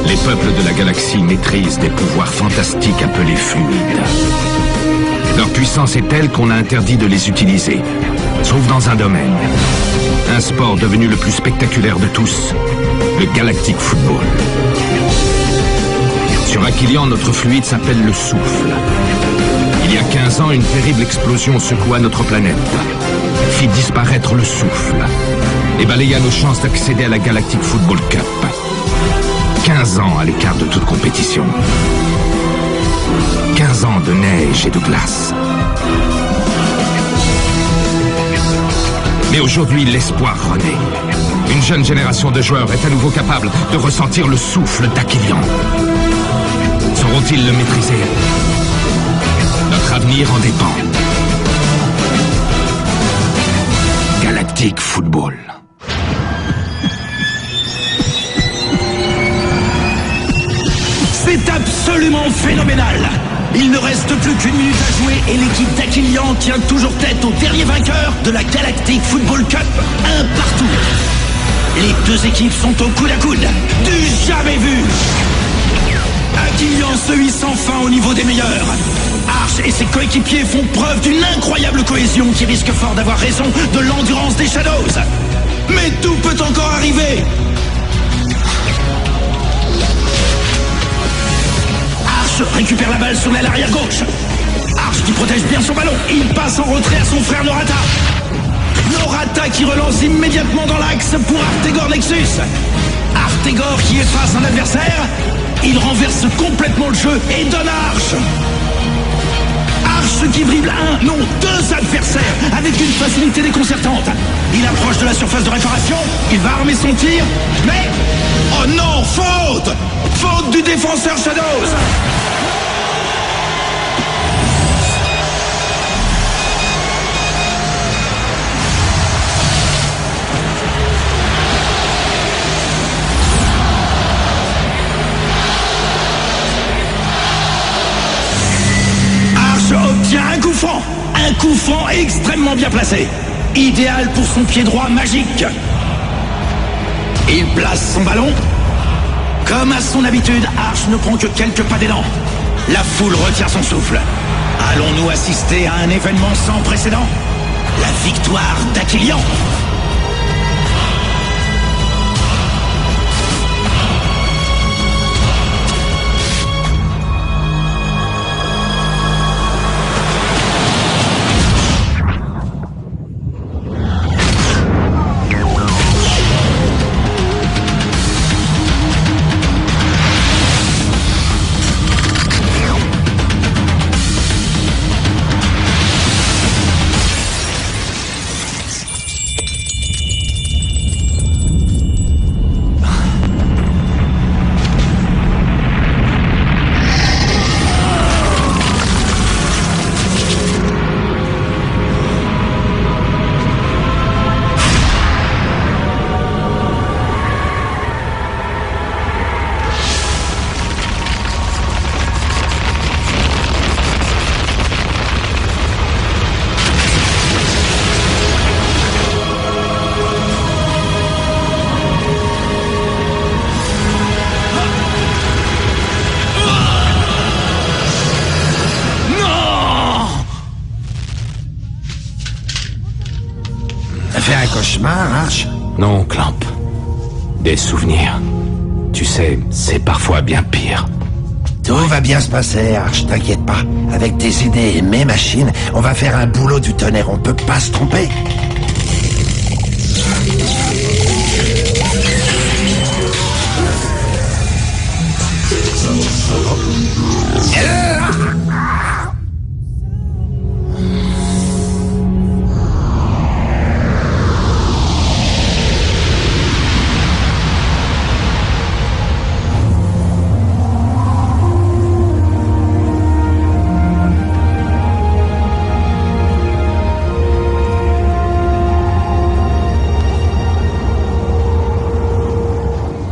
Les peuples de la galaxie maîtrisent des pouvoirs fantastiques appelés fluides. Leur puissance est telle qu'on a interdit de les utiliser, sauf dans un domaine. Un sport devenu le plus spectaculaire de tous, le Galactic Football. Sur Aquilian, notre fluide s'appelle le souffle. Il y a 15 ans, une terrible explosion secoua notre planète, fit disparaître le souffle et balaya nos chances d'accéder à la Galactic Football Cup. 15 ans à l'écart de toute compétition. 15 ans de neige et de glace. Mais aujourd'hui, l'espoir renaît. Une jeune génération de joueurs est à nouveau capable de ressentir le souffle d'Aquilian. Sauront-ils le maîtriser? Notre avenir en dépend. Galactic Football. C'est absolument phénoménal! Il ne reste plus qu'une minute à jouer et l'équipe d'Aquilian tient toujours tête au dernier vainqueur de la Galactic Football Cup, un partout. Les deux équipes sont au coude à coude, du jamais vu. Aquilian se hisse enfin au niveau des meilleurs. Arch et ses coéquipiers font preuve d'une incroyable cohésion qui risque fort d'avoir raison de l'endurance des Shadows. Mais tout peut encore arriver. Arch récupère la balle sur l'aile arrière gauche. Arch qui protège bien son ballon. Il passe en retrait à son frère Norata. Norata qui relance immédiatement dans l'axe pour Artegor Nexus. Artegor qui efface un adversaire. Il renverse complètement le jeu et donne à Arch. Arch qui dribble un, non, deux adversaires avec une facilité déconcertante. Il approche de la surface de réparation. Il va armer son tir. Mais... oh non, faute! Faute du défenseur Shadows. Obtient un coup franc extrêmement bien placé, idéal pour son pied droit magique. Il place son ballon. Comme à son habitude, Arch ne prend que quelques pas d'élan. La foule retient son souffle. Allons-nous assister à un événement sans précédent? La victoire d'Aquilian. Cauchemar, Arch? Non, Clamp. Des souvenirs. Tu sais, c'est parfois bien pire. Tout va bien se passer, Arch, t'inquiète pas. Avec tes idées et mes machines, on va faire un boulot du tonnerre, on peut pas se tromper.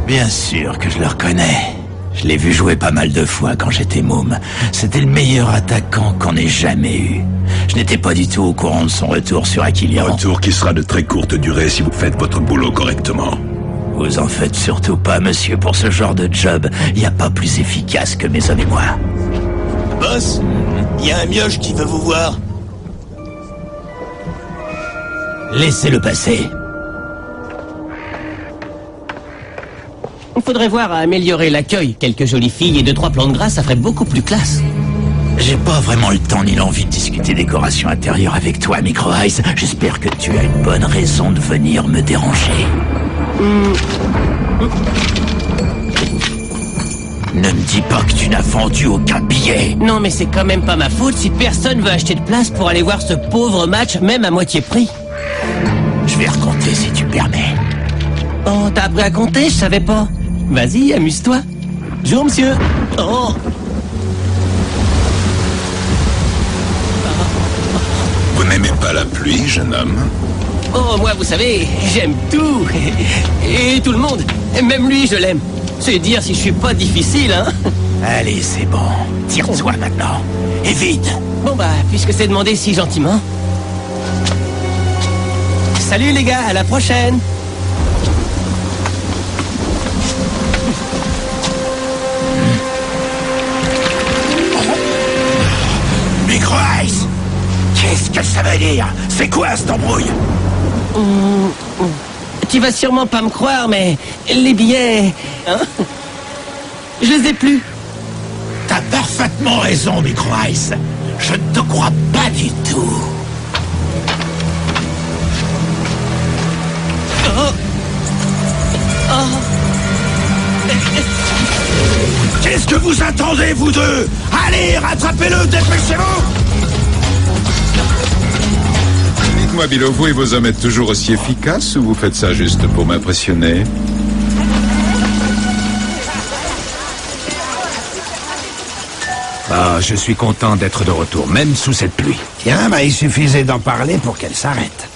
Bien sûr que je le reconnais. Je l'ai vu jouer pas mal de fois quand j'étais môme. C'était le meilleur attaquant qu'on ait jamais eu. Je n'étais pas du tout au courant de son retour sur Aquilian. Retour qui sera de très courte durée si vous faites votre boulot correctement. Vous en faites surtout pas, monsieur, pour ce genre de job. Y a pas plus efficace que mes hommes et moi. Boss, y a un mioche qui veut vous voir. Laissez-le passer. Il faudrait voir à améliorer l'accueil. Quelques jolies filles et 2-3 plans de grâce, ça ferait beaucoup plus classe. J'ai pas vraiment le temps ni l'envie de discuter décoration intérieure avec toi, Micro Ice. J'espère que tu as une bonne raison de venir me déranger. Ne me dis pas que tu n'as vendu aucun billet. Non, mais c'est quand même pas ma faute si personne veut acheter de place pour aller voir ce pauvre match, même à moitié prix. Je vais recompter si tu permets. Oh, t'as appris à compter? Je savais pas. Vas-y, amuse-toi. Bonjour, monsieur. Oh. Vous n'aimez pas la pluie, jeune homme? Oh, moi, vous savez, j'aime tout. Et tout le monde. Même lui, je l'aime. C'est dire si je suis pas difficile, hein. Allez, c'est bon. Tire-toi maintenant. Et vite. Bon, bah, puisque c'est demandé si gentiment. Salut, les gars, à la prochaine. Micro Ice! Qu'est-ce que ça veut dire? C'est quoi cette embrouille? Tu vas sûrement pas me croire, mais les billets... Hein, je les ai plus. T'as parfaitement raison, Micro Ice. Je ne te crois pas du tout. Qu'est-ce que vous attendez, vous deux? Allez, rattrapez-le, dépêchez-vous! Dites-moi, Bilo, vous et vos hommes êtes toujours aussi efficaces ou vous faites ça juste pour m'impressionner? Ah, je suis content d'être de retour, même sous cette pluie. Tiens, bah, il suffisait d'en parler pour qu'elle s'arrête.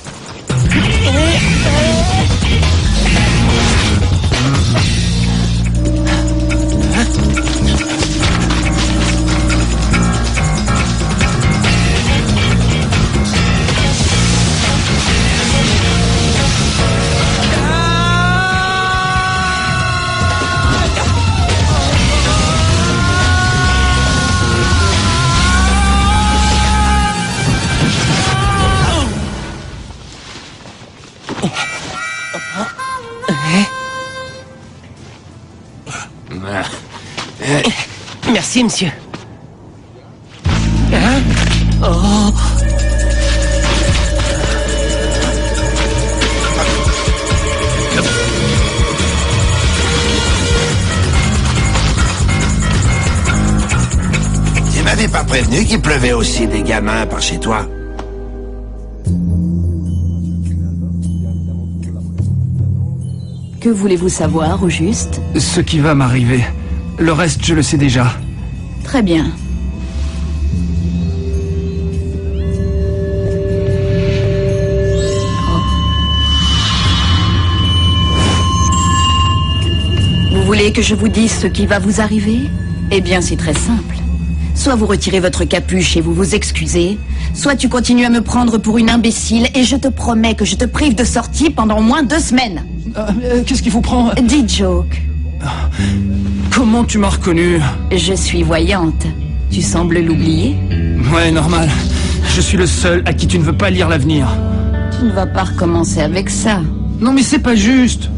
Merci, monsieur. Hein? Oh. Tu m'avais pas prévenu qu'il pleuvait aussi des gamins par chez toi? Que voulez-vous savoir, au juste? Ce qui va m'arriver. Le reste, je le sais déjà. Très bien. Vous voulez que je vous dise ce qui va vous arriver? Eh bien, c'est très simple. Soit vous retirez votre capuche et vous vous excusez, soit tu continues à me prendre pour une imbécile et je te promets que je te prive de sortie pendant au moins 2 semaines. Qu'est-ce qu'il vous prend? Dis, Joke. Comment tu m'as reconnu? Je suis voyante. Tu sembles l'oublier? Ouais, normal. Je suis le seul à qui tu ne veux pas lire l'avenir. Tu ne vas pas recommencer avec ça. Non mais c'est pas juste.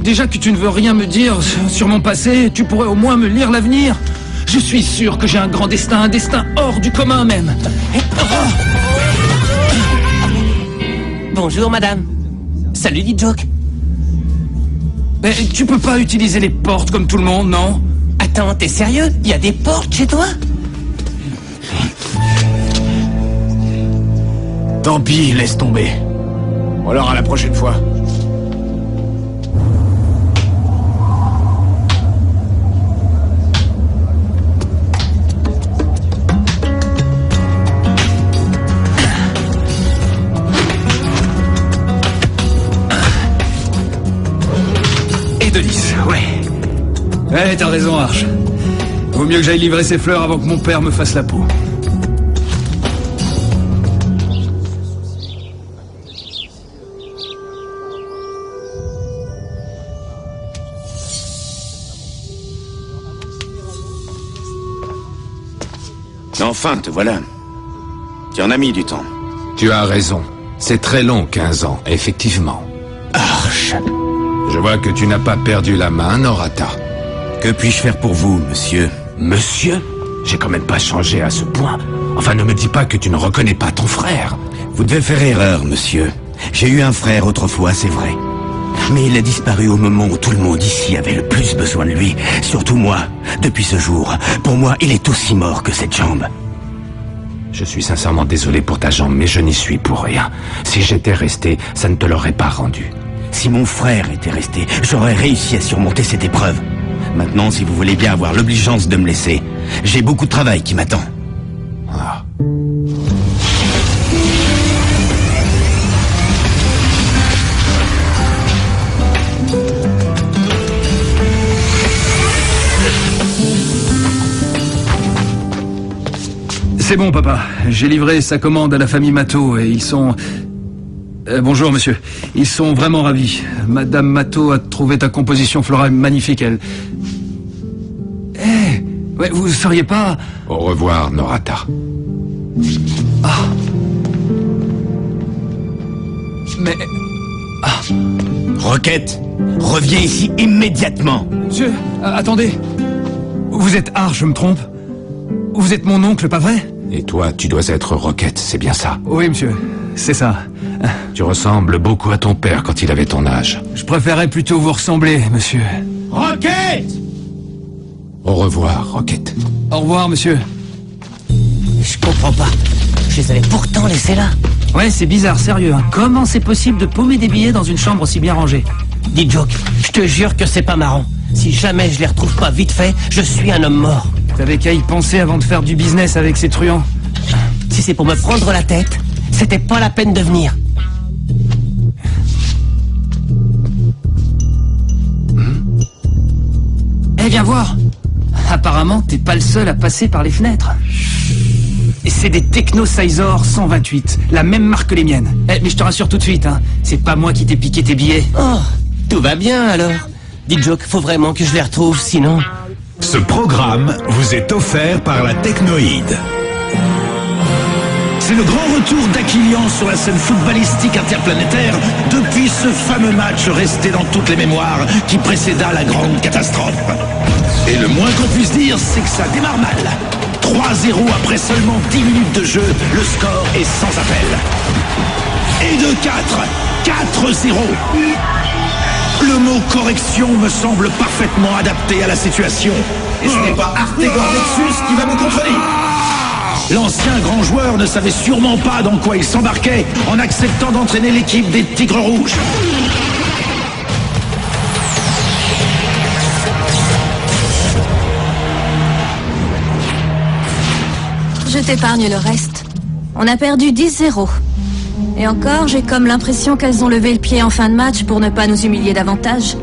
Déjà que tu ne veux rien me dire sur mon passé, tu pourrais au moins me lire l'avenir. Je suis sûr que j'ai un grand destin, un destin hors du commun même. Bonjour, madame. Salut, dit Joke. Mais tu peux pas utiliser les portes comme tout le monde, non? Attends, t'es sérieux? Il y a des portes chez toi? Tant pis, laisse tomber. Ou alors à la prochaine fois. Denis, ouais. Ouais, t'as raison, Arch. Vaut mieux que j'aille livrer ces fleurs avant que mon père me fasse la peau. Enfin, te voilà. Tu en as mis du temps. Tu as raison. C'est très long, 15 ans, effectivement. Arche. Je vois que tu n'as pas perdu la main, Norata. Que puis-je faire pour vous, monsieur? Monsieur? J'ai quand même pas changé à ce point. Enfin, ne me dis pas que tu ne reconnais pas ton frère. Vous devez faire erreur, monsieur. J'ai eu un frère autrefois, c'est vrai. Mais il a disparu au moment où tout le monde ici avait le plus besoin de lui. Surtout moi. Depuis ce jour, pour moi, il est aussi mort que cette jambe. Je suis sincèrement désolé pour ta jambe, mais je n'y suis pour rien. Si j'étais resté, ça ne te l'aurait pas rendu. Si mon frère était resté, j'aurais réussi à surmonter cette épreuve. Maintenant, si vous voulez bien avoir l'obligeance de me laisser, j'ai beaucoup de travail qui m'attend. Ah. C'est bon, papa. J'ai livré sa commande à la famille Matteau et ils sont... bonjour, monsieur. Ils sont vraiment ravis. Madame Matteau a trouvé ta composition florale magnifique, elle... Ouais, vous seriez pas... Au revoir, Norata. Ah. Mais... Roquette, reviens ici immédiatement. Monsieur, attendez. Vous êtes Arche, je me trompe? Vous êtes mon oncle, pas vrai? Et toi, tu dois être Roquette, c'est bien ça? Oui, monsieur. C'est ça. Tu ressembles beaucoup à ton père quand il avait ton âge. Je préférais plutôt vous ressembler, monsieur. Roquette! Au revoir, Roquette. Au revoir, monsieur. Je comprends pas. Je les avais pourtant laissés là. Ouais, c'est bizarre, sérieux. Hein. Comment c'est possible de paumer des billets dans une chambre aussi bien rangée? Dis Joke, je te jure que c'est pas marrant. Si jamais je les retrouve pas vite fait, je suis un homme mort. T'avais qu'à y penser avant de faire du business avec ces truands. Si c'est pour me prendre la tête, c'était pas la peine de venir. Eh, viens voir. Apparemment, t'es pas le seul à passer par les fenêtres. Et c'est des Techno Sizor 128, la même marque que les miennes. Eh, mais je te rassure tout de suite, hein, c'est pas moi qui t'ai piqué tes billets. Oh, tout va bien alors. Dis Joke, faut vraiment que je les retrouve, sinon... Ce programme vous est offert par la Technoïde. C'est le grand retour d'Aquilian sur la scène footballistique interplanétaire depuis ce fameux match resté dans toutes les mémoires qui précéda la grande catastrophe. Et le moins qu'on puisse dire, c'est que ça démarre mal. 3-0 après seulement 10 minutes de jeu, le score est sans appel. Et de 4-0. Le mot correction me semble parfaitement adapté à la situation. Et ce n'est pas Artegor Nexus qui va me contredire. L'ancien grand joueur ne savait sûrement pas dans quoi il s'embarquait en acceptant d'entraîner l'équipe des Tigres Rouges. Je t'épargne le reste. On a perdu 10-0. Et encore, j'ai comme l'impression qu'elles ont levé le pied en fin de match pour ne pas nous humilier davantage.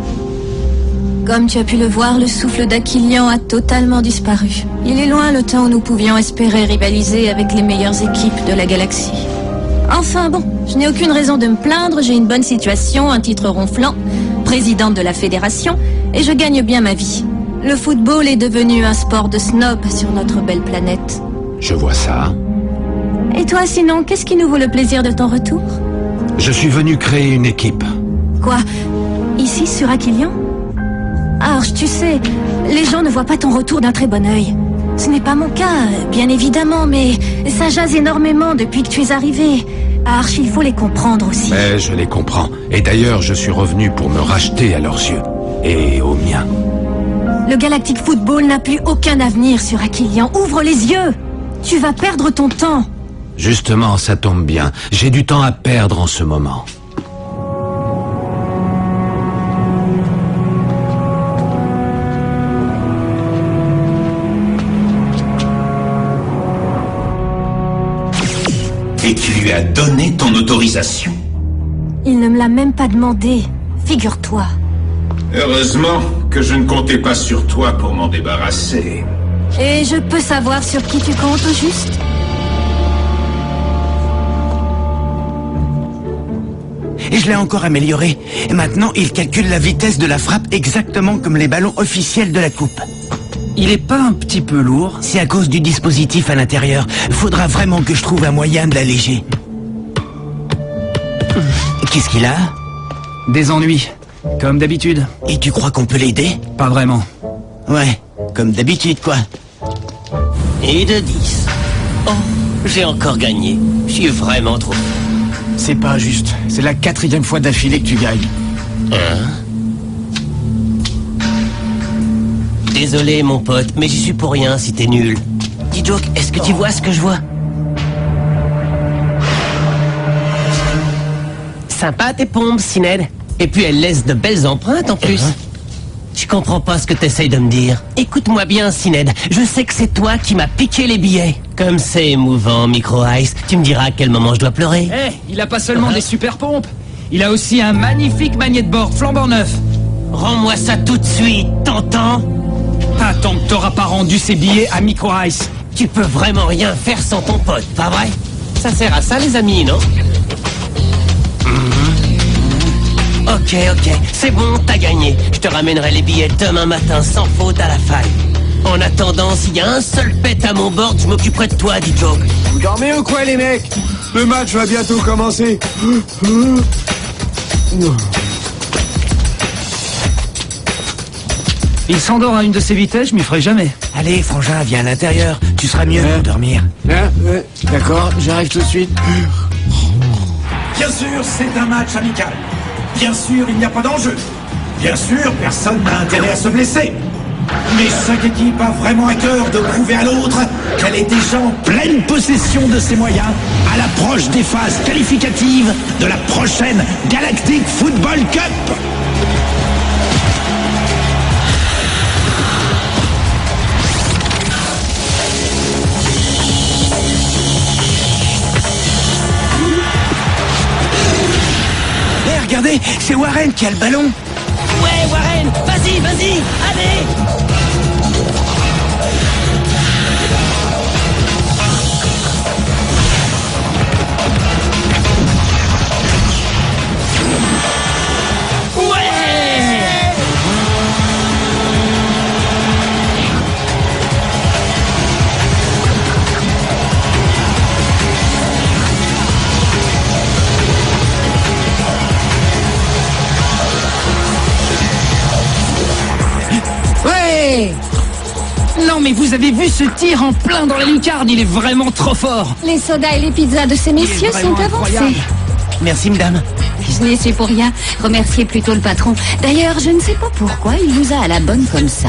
Comme tu as pu le voir, le souffle d'Aquilian a totalement disparu. Il est loin le temps où nous pouvions espérer rivaliser avec les meilleures équipes de la galaxie. Enfin bon, je n'ai aucune raison de me plaindre, j'ai une bonne situation, un titre ronflant, présidente de la fédération, et je gagne bien ma vie. Le football est devenu un sport de snob sur notre belle planète. Je vois ça. Et toi sinon, qu'est-ce qui nous vaut le plaisir de ton retour? Je suis venu créer une équipe. Quoi? Ici, sur Aquilian? Arche, tu sais, les gens ne voient pas ton retour d'un très bon œil. Ce n'est pas mon cas, bien évidemment, mais ça jase énormément depuis que tu es arrivé. Arche, il faut les comprendre aussi. Mais je les comprends. Et d'ailleurs, je suis revenu pour me racheter à leurs yeux. Et aux miens. Le Galactic Football n'a plus aucun avenir sur Aquilian. Ouvre les yeux! Tu vas perdre ton temps. Justement, ça tombe bien. J'ai du temps à perdre en ce moment. Et tu lui as donné ton autorisation. Il ne me l'a même pas demandé, figure-toi. Heureusement que je ne comptais pas sur toi pour m'en débarrasser. Et je peux savoir sur qui tu comptes au juste? Et je l'ai encore amélioré. Et maintenant, il calcule la vitesse de la frappe exactement comme les ballons officiels de la coupe. Il est pas un petit peu lourd? C'est à cause du dispositif à l'intérieur. Faudra vraiment que je trouve un moyen de l'alléger. Qu'est-ce qu'il a? Des ennuis, comme d'habitude. Et tu crois qu'on peut l'aider? Pas vraiment. Ouais, comme d'habitude, quoi. Et de 10. Oh, j'ai encore gagné. Je suis vraiment trop fort. C'est pas juste. C'est la 4e fois d'affilée que tu gagnes. Hein? Désolé, mon pote, mais j'y suis pour rien si t'es nul. Dis, Joke, est-ce que tu vois ce que je vois? Sympa tes pompes, Sinéad. Et puis elle laisse de belles empreintes en plus. Je comprends pas ce que t'essayes de me dire. Écoute-moi bien, Sinéad. Je sais que c'est toi qui m'as piqué les billets. Comme c'est émouvant, Micro Ice. Tu me diras à quel moment je dois pleurer. Eh, il a pas seulement des super pompes. Il a aussi un magnifique magnet de bord flambant neuf. Rends-moi ça tout de suite, t'entends? Pas tant que t'auras pas rendu ces billets à Micro Ice. Tu peux vraiment rien faire sans ton pote, pas vrai? Ça sert à ça, les amis, non? Ok, c'est bon, t'as gagné. Je te ramènerai les billets demain matin sans faute à la faille. En attendant, s'il y a un seul pet à mon board, je m'occuperai de toi, dit Joke. Vous dormez ou quoi, les mecs? Le match va bientôt commencer. Il s'endort à une de ses vitesses, je m'y ferai jamais. Allez, Frangin, viens à l'intérieur. Tu seras mieux pour dormir. D'accord, j'arrive tout de suite. Bien sûr, c'est un match amical. Bien sûr, il n'y a pas d'enjeu. Bien sûr, personne n'a intérêt à se blesser. Mais chaque équipe a vraiment à cœur de prouver à l'autre qu'elle est déjà en pleine possession de ses moyens à l'approche des phases qualificatives de la prochaine Galactic Football Cup. Regardez, c'est Warren qui a le ballon. Ouais, Warren, vas-y, allez! Non mais vous avez vu ce tir en plein dans la lucarne, il est vraiment trop fort. Les sodas et les pizzas de ces messieurs sont avancés. Merci, madame. Je n'y suis pour rien. Remerciez plutôt le patron. D'ailleurs, je ne sais pas pourquoi il vous a à la bonne comme ça.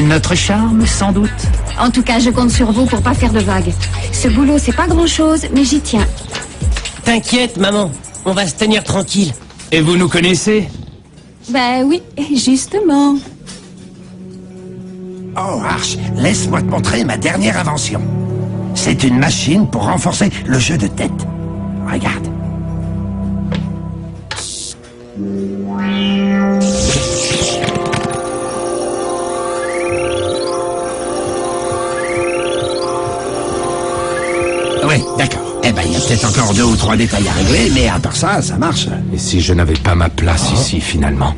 Notre charme, sans doute. En tout cas, je compte sur vous pour pas faire de vagues. Ce boulot, c'est pas grand-chose, mais j'y tiens. T'inquiète, maman. On va se tenir tranquille. Et vous nous connaissez? Ben oui, justement. Oh, Arch, laisse-moi te montrer ma dernière invention. C'est une machine pour renforcer le jeu de tête. Regarde. Oui, d'accord. Eh ben, il y a peut-être encore 2 ou 3 détails à régler, mais à part ça, ça marche. Et si je n'avais pas ma place ici, finalement?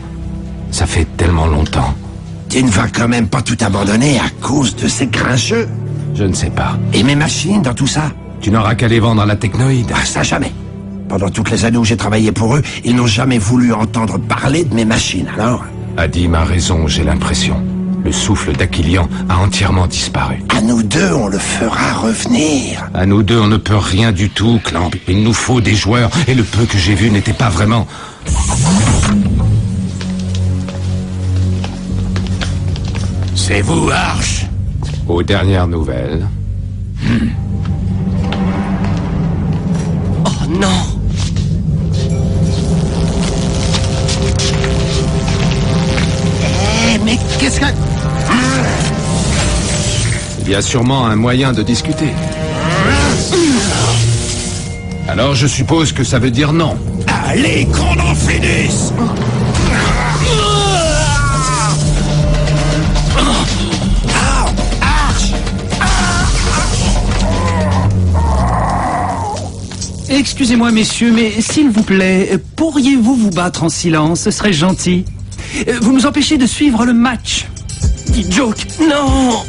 Ça fait tellement longtemps. Tu ne vas quand même pas tout abandonner à cause de ces grincheux? Je ne sais pas. Et mes machines dans tout ça? Tu n'auras qu'à les vendre à la technoïde. Ah, ça jamais. Pendant toutes les années où j'ai travaillé pour eux, ils n'ont jamais voulu entendre parler de mes machines, alors? Adim a raison, j'ai l'impression. Le souffle d'Aquilian a entièrement disparu. À nous deux, on le fera revenir. À nous deux, on ne peut rien du tout, Clamp. Il nous faut des joueurs, et le peu que j'ai vu n'était pas vraiment... C'est vous, Arch? Aux dernières nouvelles... Oh non! Mais qu'est-ce que... Il y a sûrement un moyen de discuter. Alors je suppose que ça veut dire non. Allez, qu'on en finisse! Excusez-moi, messieurs, mais s'il vous plaît, pourriez-vous vous battre en silence? Ce serait gentil. Vous nous empêchez de suivre le match. Petit joke. Non.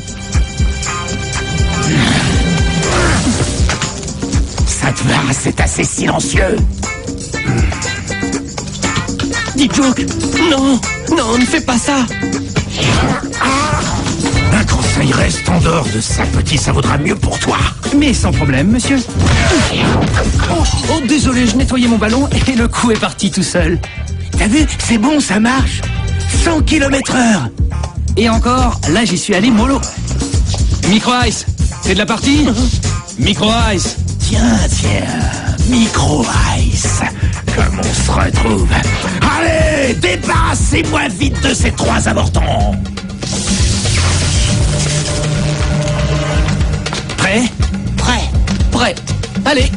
Ça te va, c'est assez silencieux. Dis joke. Non. Non, ne fais pas ça. Un conseil, reste en dehors de ça, petit, ça vaudra mieux pour toi. Mais sans problème, monsieur. Oh, désolé, je nettoyais mon ballon et le coup est parti tout seul. T'as vu, c'est bon, ça marche. 100 km/h. Et encore, là j'y suis allé mollo. Micro Ice, c'est de la partie? Micro Ice. Tiens, Micro Ice. Comme on se retrouve. Allez, débarrassez-moi vite de ces 3 avortons. Prêt? Prêt. Allez.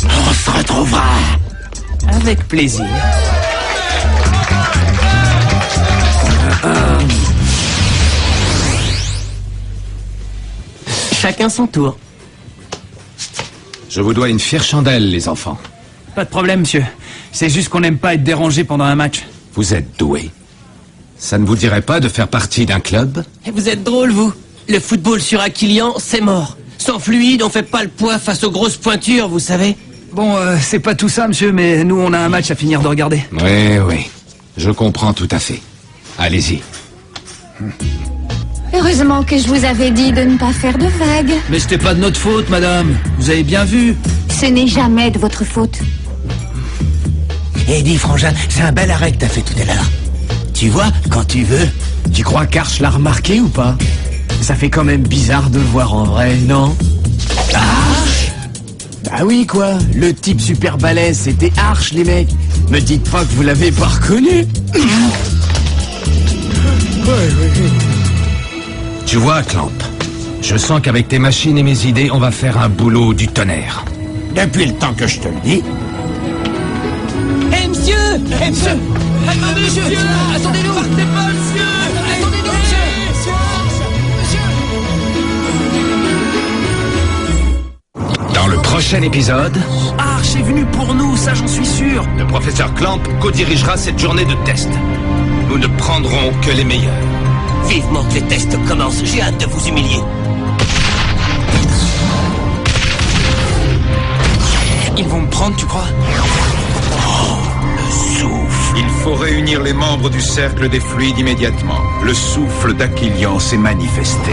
On se retrouvera. Avec plaisir. Chacun son tour. Je vous dois une fière chandelle, les enfants. Pas de problème, monsieur. C'est juste qu'on n'aime pas être dérangé pendant un match. Vous êtes doués. Ça ne vous dirait pas de faire partie d'un club? Et vous êtes drôle, vous. Le football sur Aquilian, c'est mort. Sans fluide, on fait pas le poids face aux grosses pointures, vous savez. Bon, c'est pas tout ça, monsieur, mais nous, on a un match à finir de regarder. Oui. Je comprends tout à fait. Allez-y. Heureusement que je vous avais dit de ne pas faire de vagues. Mais c'était pas de notre faute, madame. Vous avez bien vu. Ce n'est jamais de votre faute. Et dis, Frangin, c'est un bel arrêt que t'as fait tout à l'heure. Tu vois, quand tu veux. Tu crois qu'Arch l'a remarqué ou pas? Ça fait quand même bizarre de le voir en vrai, non? Arch? Bah oui, quoi. Le type super balèze, c'était Arch, les mecs. Me dites pas que vous l'avez pas reconnu. Tu vois, Clamp, je sens qu'avec tes machines et mes idées, on va faire un boulot du tonnerre. Depuis le temps que je te le dis. Hé, monsieur! Attendez, monsieur! Attendez-nous! Partez pas, monsieur! Attendez-nous, monsieur! Dans le prochain épisode, Arch est venu pour nous, ça j'en suis sûr. le professeur Clamp co-dirigera cette journée de test. Nous ne prendrons que les meilleurs. Vivement que les tests commencent, j'ai hâte de vous humilier. Ils vont me prendre, tu crois? Il faut réunir les membres du cercle des fluides immédiatement. Le souffle d'Aquilian s'est manifesté.